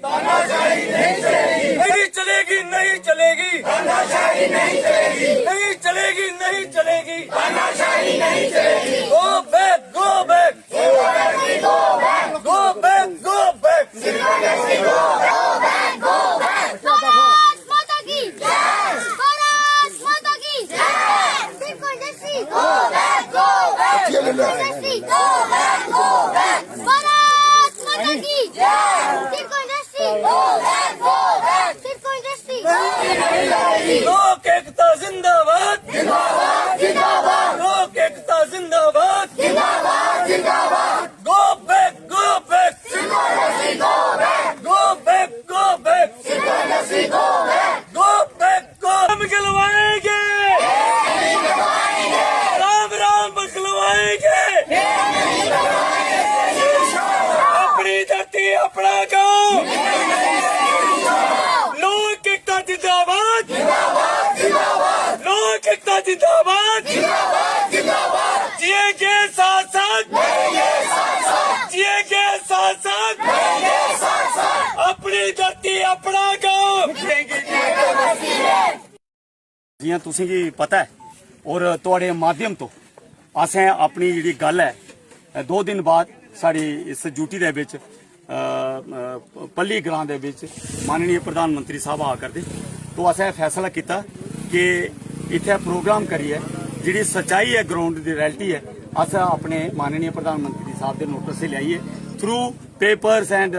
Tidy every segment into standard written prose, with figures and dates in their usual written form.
तानाशाही नहीं चलेगी, नहीं चलेगी, नहीं चलेगी, तानाशाही नहीं चलेगी, नहीं चलेगी, नहीं चलेगी, तानाशाही नहीं चलेगी। गो back, go back, go back, go back, go back, go back, go back, go back. Bharat माता की जय, भारत माता की जय। सिर्फ इंडस्ट्री गो बैक, गो बैक, इंडस्ट्री गो बैक, गो बैक। भारत माता की जय, सिर्फ इंडस्ट्री गो बैक, गो बैक, सिर्फ इंडस्ट्री लोक एकता जिंदाबाद, जिंदाबाद, जिंदाबाद, लोक एकता जिंदाबाद, जिंदाबाद, जिंदाबाद। Go back, go back, go back, go back, go back, go back, go back, go. हम गिलवाएंगे, राम राम बखलवाएंगे, अपनी धरती अपना गाँव, लोक एकता जिंदाबाद, लोक एकता जिंदाबाद, जिएंगे साथ साथ, जिएंगे साथ साथ, अपनी धरती अपना गाँव। जियां तुसें गी पता है और तुहाडे माध्यम तो असें अपनी जिहड़ी गल है 2 दिन बाद साड़ी इस ड्यूटी दे विच पल्ली ग्रां दे विच माननीय प्रधानमंत्री साहब आ करदे तो असें फैसला किया कि इत्थे प्रोग्राम करिए जिहड़ी सच्चाई है ग्राउंड दी रियलिटी है अस अपने माननीय प्रधानमंत्री साहब दे नोटिस से लियाइए through papers and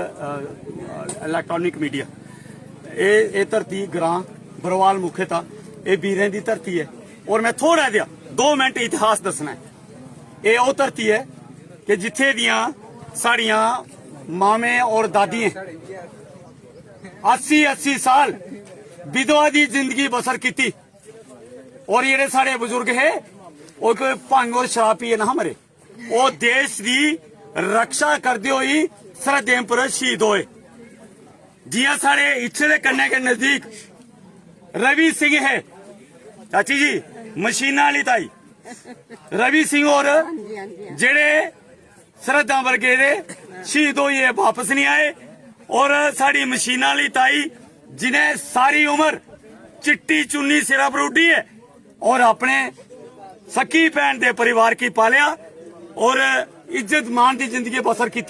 electronic media. ये धरती ग्रां बरवाल मुख्यता ये वीरें दी धरती है और मैं थोड़ा जिहा 2 मिनट इतिहास दसना है। ये वो धरती है कि जिथे दियां साड़ियां मामे और दादियां 80-80 साल विधवा दी जिंदगी बसर की और जेडे साढ़े बुजुर्ग है वो कोई भंग और शराब पिए ना मरे वो देश की रक्षा करते हुए सरहदें पर शहीद होए। जियां साढ़े इत्थे दे कन्ने के नजदीक रवि सिंह है चाची जी मशीना वाली ताई रवि सिंह और जेड़े सरहदा वर्गे दे शहीद होइए वापस नहीं आए और साड़ी मशीना वाली ताई जिन्हें सारी उम्र चिट्टी चुन्नी सिरा पर उड्डी है और अपने सकी भैन दे परिवार की पालिया और इज्जत मान की जिंदगी बसर की।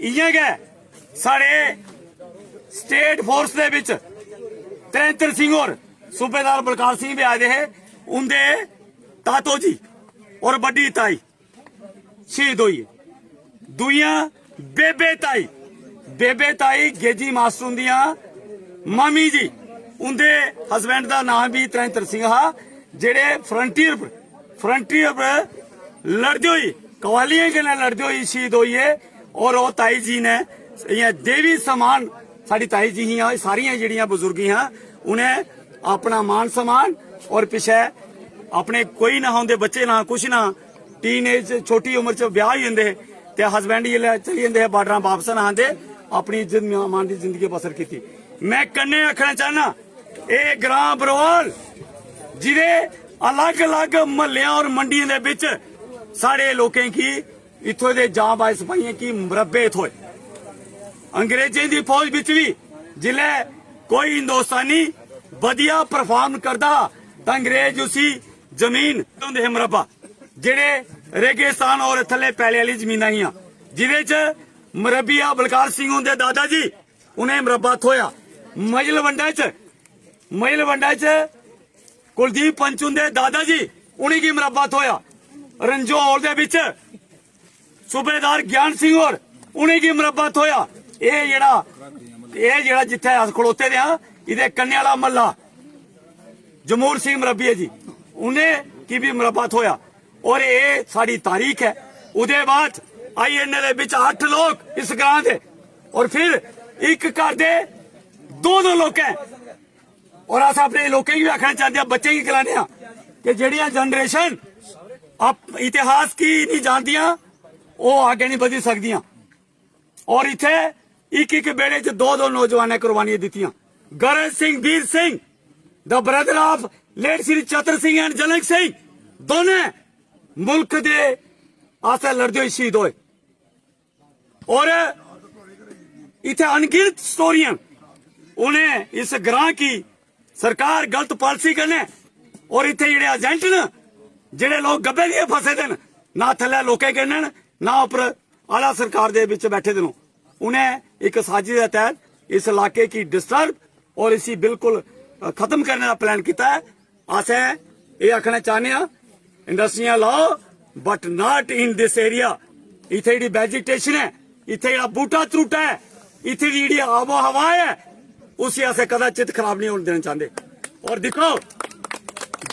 इयां गै साढ़े स्टेट फोर्स दे विच त्रिंतर सिंह और सूबेदार बलकार सिंह भी आए हैं उनके तातो जी और बड़ी ताई शहीद हुई है। दुइया बेबे ताई गेजी मास्टर दिया मामी जी उनके हसबैंड का नाम भी त्रिंतर सिंह हा जेड़े फ्रंटियर पर लड़ते हुई कवालियां के लड़ते हुई शहीद हुई है और वो ताई जी ने देवी समान साड़ी ताई जी ही सारिया जड़िया बुजुर्गी हाँ उन्हें अपना मान सम्मान और पिछे अपने कोई ना होंगे बच्चे ना कुछ ना टीन एज छोटी उम्र च ब्याह ही होंगे ते हसबैंड जिसले चली जाते बार्डर वापस ना आते अपनी इज्जत मान की जिंदगी बसर की। मैं कन्ने आखना चाहना ये ग्रां बरवाल जिदे अलग अलग महल्लियां और मंडियों के विच साढ़े लोगों की इत्थों दे जांबाज सिपाहियों की मुरब्बे थोए अंग्रेजों की फौज विच भी जिले कोई हिंदुस्तानी वधिया परफॉर्म करता तो अंग्रेज उसी जमीन होंदे मुरब्बा जेड़े रेगिस्तान और थले पैले वाली जमीन ही जिदे च मुरब्बिया बलकार सिंह होंदे दादा जी उन्हें मुरब्बा थोया। मजलवंडा च कुलदीप पंच होंदे दादा जी उन्हीं की मुरब्बा थोया। रंजौर दे विच सूबेदार ज्ञान सिंह और उन्हीं की मुरब्बा थोया। ये जेड़ा जिथे अस खड़ोते दे हां इहदे कन्ने वाला महला जमूर सिंह मुरब्बी जी उन्हें की भी मुरब्बा थोया और ये साड़ी तारीख है। उदे बाद आई इन्ने दे विच 8 लोग इस ग्रां दे और फिर एक घर दे 2 लोग हैं और अस अपने लोगों की भी आखना चाहते हैं बच्चे की कराने कि जड़ियां जनरेशन इतिहास की नहीं जानदियां वो आगे नहीं बढ़ी सकदियां और इत्थे एक बेड़े च 2 नौजवान कुर्बानियां दित्तियां। Garaj Singh Veer Singh the brother of late Shri Chatar Singh and Janak Singh दोने मुल्क दे आस्ते लड़ते हुए शहीद होए और इतने अनगिनत स्टोरियां उन्हें इस ग्रां की सरकार गलत पॉलिसी करने और इतने जेडे एजेंट न जेडे लोग गब्बे दिए फसे दे ना थले लोके कहने ना उपर आला सरकार दे विच बैठे दे उन्हें एक साजिश के तहत इस इलाके की डिस्टर्ब और इसी बिल्कुल खत्म करने का प्लान किया है। अस ये आखना चाहते हैं इंडस्ट्रियां लाओ but not in this area. इतने जी वेजिटेशन है, इतने जो बूटा त्रुटा है, इतने जी आबो हवा है उसे अस कदाचित खराब नहीं होने देना चाहते। और देखो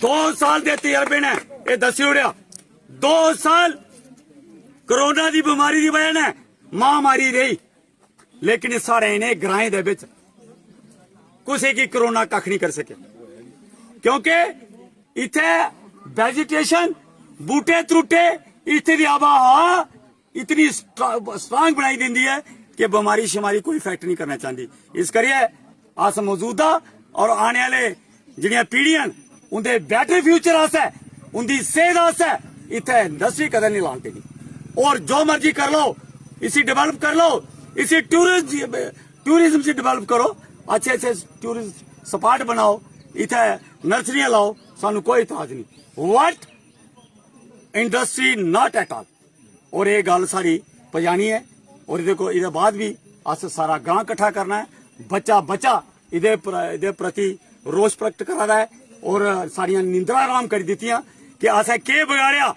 2 साल के तजर्बे ने यह दसी उड़िया 2 साल कोरोना की बीमारी की वजह ने महामारी रही लेकिन साढ़े इन्हें ग्राएं दे विच किसी की कोरोना कख नहीं कर सके क्योंकि इथे वेजिटेशन बूटे त्रुटे इतने की आबोहवा इतनी स्ट्रांग बनाई देंदी है कि बीमारी शिमारी कोई इफेक्ट नहीं करना चाहती। इस करिए अस मौजूदा और आने वाले जिहड़ियां पीढ़ियां उनके बैटर फ्यूचर आस्ते उनकी सेहत आस्ते इतने इंडस्ट्री कदर नहीं लान देनी। और जो मर्जी कर लो इसी डेवलप कर लो, इसी टूरिज्म से डेवलप करो, अच्छे अच्छे टूरिज्म स्पॉट बनाओ, इतने नर्सरियां लाओ, सानू कोई इतराज नहीं। What industry not at all. और ये गल साड़ी पजानी है और ये बाद भी अस सारा गांव इकट्ठा करना है। बच्चा बच्चा इदे प्रति रोष प्रकट करा रहा है और सारिया निंद्रा आराम कर दी कि असें के बिगाड़िया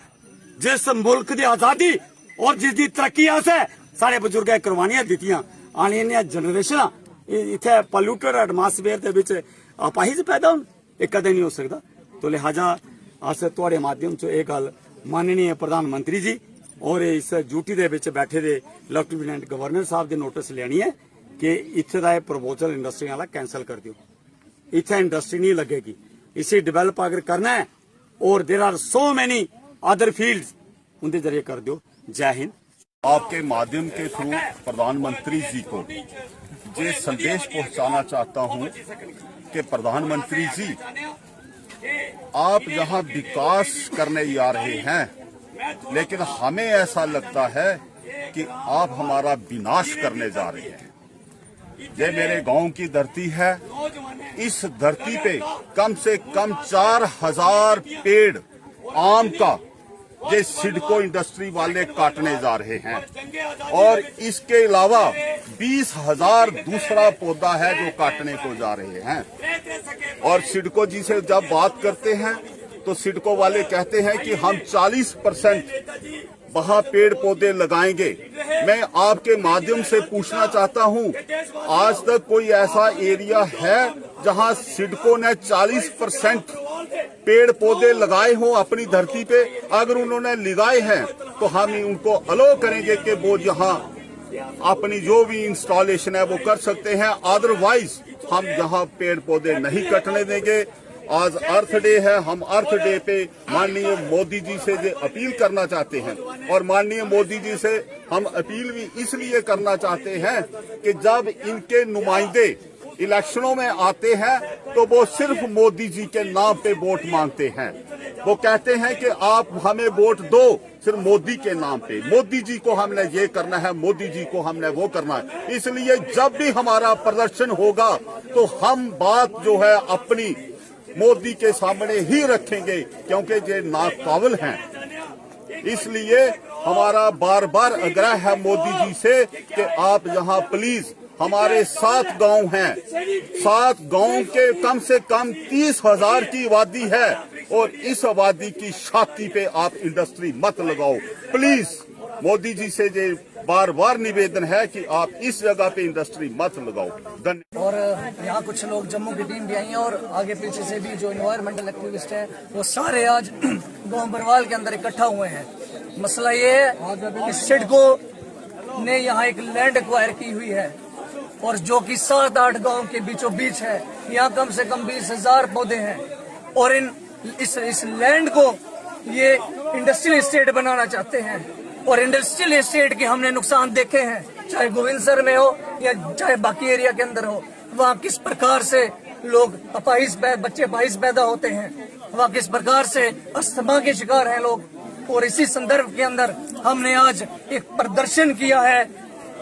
जिस मुल्क की आजादी और जिसकी तरक्की असें सारे बजुर्गें कुर्बानियां दित्तियां। आने वाली जनरेशन इतने पोल्यूटेड एटमॉस्फेयर के अपाहिज पैदा हो कदे नहीं हो सकता। तो लिहाजा अस तुहाडे माध्यम से यह गल माननीय प्रधानमंत्री जी और इस ड्यूटी के बैठे दे लेफ्टिनेंट गवर्नर साहब के नोटिस लेनी है कि इत्थे दा प्रपोजल इंडस्ट्री वाला कैंसल कर दियो। इत्थे इंडस्ट्री नहीं लगेगी, इसे डेवलप अगर करना है और there are so many other fields उनके जरिए कर दो। जय हिंद। आपके माध्यम के थ्रू प्रधानमंत्री जी को ये संदेश पहुंचाना चाहता हूं कि प्रधानमंत्री जी आप जहां विकास करने जा रहे हैं लेकिन हमें ऐसा लगता है कि आप हमारा विनाश करने जा रहे हैं। ये मेरे गांव की धरती है, इस धरती पे कम से कम 4000 पेड़ आम का ये सिडको इंडस्ट्री वाले काटने जा रहे हैं और इसके अलावा 20,000 दूसरा पौधा है जो काटने को जा रहे हैं। और सिडको जी से जब बात करते हैं तो सिडको वाले कहते हैं कि हम 40% वहां पेड़ पौधे लगाएंगे। मैं आपके माध्यम से पूछना चाहता हूं, आज तक कोई ऐसा एरिया है जहां सिडको ने 40% पेड़ पौधे लगाए हों अपनी धरती पे? अगर उन्होंने लगाए हैं तो हम उनको अलो करेंगे कि वो यहाँ अपनी जो भी इंस्टॉलेशन है वो कर सकते हैं, अदरवाइज हम यहाँ पेड़ पौधे नहीं कटने देंगे। आज अर्थ डे है, हम अर्थ डे पे माननीय मोदी जी से ये अपील करना चाहते हैं और माननीय मोदी जी से हम अपील भी इसलिए करना चाहते हैं कि जब इनके नुमाइंदे इलेक्शनों में आते हैं तो वो सिर्फ मोदी जी के नाम पे वोट मांगते हैं। वो कहते हैं कि आप हमें वोट दो सिर्फ मोदी के नाम पे, मोदी जी को हमने ये करना है, मोदी जी को हमने वो करना है। इसलिए जब भी हमारा प्रदर्शन होगा तो हम बात जो है अपनी मोदी के सामने ही रखेंगे क्योंकि ये नाकाबिल हैं। इसलिए हमारा बार बार आग्रह है मोदी जी से कि आप यहाँ प्लीज, हमारे 7 गांव हैं, 7 गांव के कम से कम 30,000 की आबादी है और इस आबादी की छाती पे आप इंडस्ट्री मत लगाओ प्लीज। मोदी जी से ये बार बार निवेदन है कि आप इस जगह पे इंडस्ट्री मत लगाओ। धन्यवाद। और यहाँ कुछ लोग जम्मू की टीम भी आई है और आगे पीछे से भी जो एनवायरमेंटल एक्टिविस्ट हैं वो सारे आज गांव बरवाल के अंदर इकट्ठा हुए हैं। मसला ये है कि सिडको ने यहाँ एक लैंड एक्वायर की हुई है और जो कि 7-8 गांव के बीचों बीच है। यहाँ कम से कम 20,000 पौधे हैं और इस लैंड को ये इंडस्ट्रियल एस्टेट बनाना चाहते हैं। और इंडस्ट्रियल एस्टेट के हमने नुकसान देखे हैं, चाहे गोविंदसर में हो या चाहे बाकी एरिया के अंदर हो। वहाँ किस प्रकार से लोग बच्चे अपाहिज पैदा होते हैं, वहाँ किस प्रकार से अस्थमा के शिकार हैं लोग। और इसी संदर्भ के अंदर हमने आज एक प्रदर्शन किया है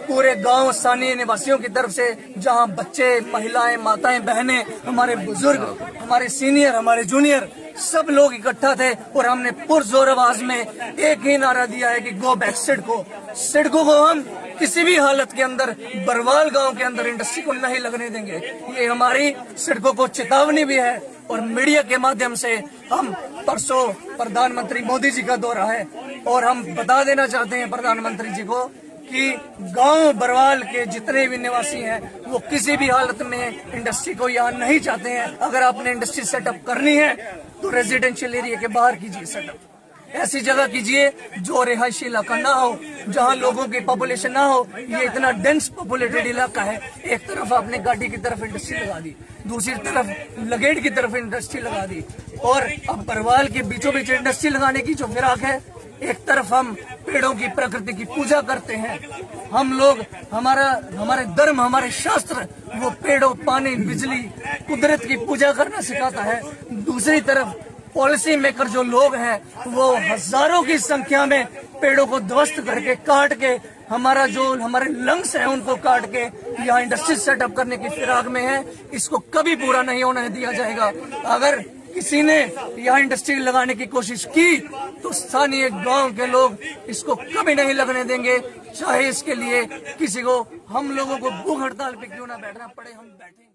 पूरे गांव स्थानीय निवासियों की तरफ से, जहां बच्चे, महिलाएं, माताएं, बहनें, हमारे बुजुर्ग, हमारे सीनियर, हमारे जूनियर, सब लोग इकट्ठा थे और हमने पुरजोर आवाज में एक ही नारा दिया है कि गो बैक सिडको। सिडको को हम किसी भी हालत के अंदर बरवाल गांव के अंदर इंडस्ट्री को नहीं लगने देंगे। ये हमारी सिडको को चेतावनी भी है और मीडिया के माध्यम से हम परसों प्रधानमंत्री मोदी जी का दौरा है और हम बता देना चाहते हैं प्रधानमंत्री जी को कि गांव बरवाल के जितने भी निवासी हैं वो किसी भी हालत में इंडस्ट्री को यहाँ नहीं चाहते हैं। अगर आपने इंडस्ट्री सेटअप करनी है तो रेजिडेंशियल एरिया के बाहर कीजिए सेटअप, ऐसी जगह कीजिए जो रिहायशी इलाका ना हो, जहां लोगों की पॉपुलेशन ना हो। ये इतना डेंस पॉपुलेटेड इलाका है। एक तरफ आपने घाटी की तरफ इंडस्ट्री लगा दी, दूसरी तरफ लगेड़ की तरफ इंडस्ट्री लगा दी और अब बरवाल के बीचों बीच इंडस्ट्री लगाने की जो फिराक है। एक तरफ हम पेड़ों की, प्रकृति की पूजा करते हैं, हम लोग, हमारे धर्म, हमारे शास्त्र वो पेड़ों, पानी, बिजली, कुदरत की पूजा करना सिखाता है। दूसरी तरफ पॉलिसी मेकर जो लोग हैं वो हजारों की संख्या में पेड़ों को ध्वस्त करके, काट के, हमारे लंग्स हैं उनको काट के यहाँ इंडस्ट्री सेटअप करने की फिराक में है। इसको कभी पूरा नहीं होने दिया जाएगा। अगर किसी ने यहाँ इंडस्ट्री लगाने की कोशिश की तो स्थानीय गांव के लोग इसको कभी नहीं लगने देंगे, चाहे इसके लिए किसी को, हम लोगों को भूख हड़ताल पे क्यों ना बैठना पड़े, हम बैठेंगे।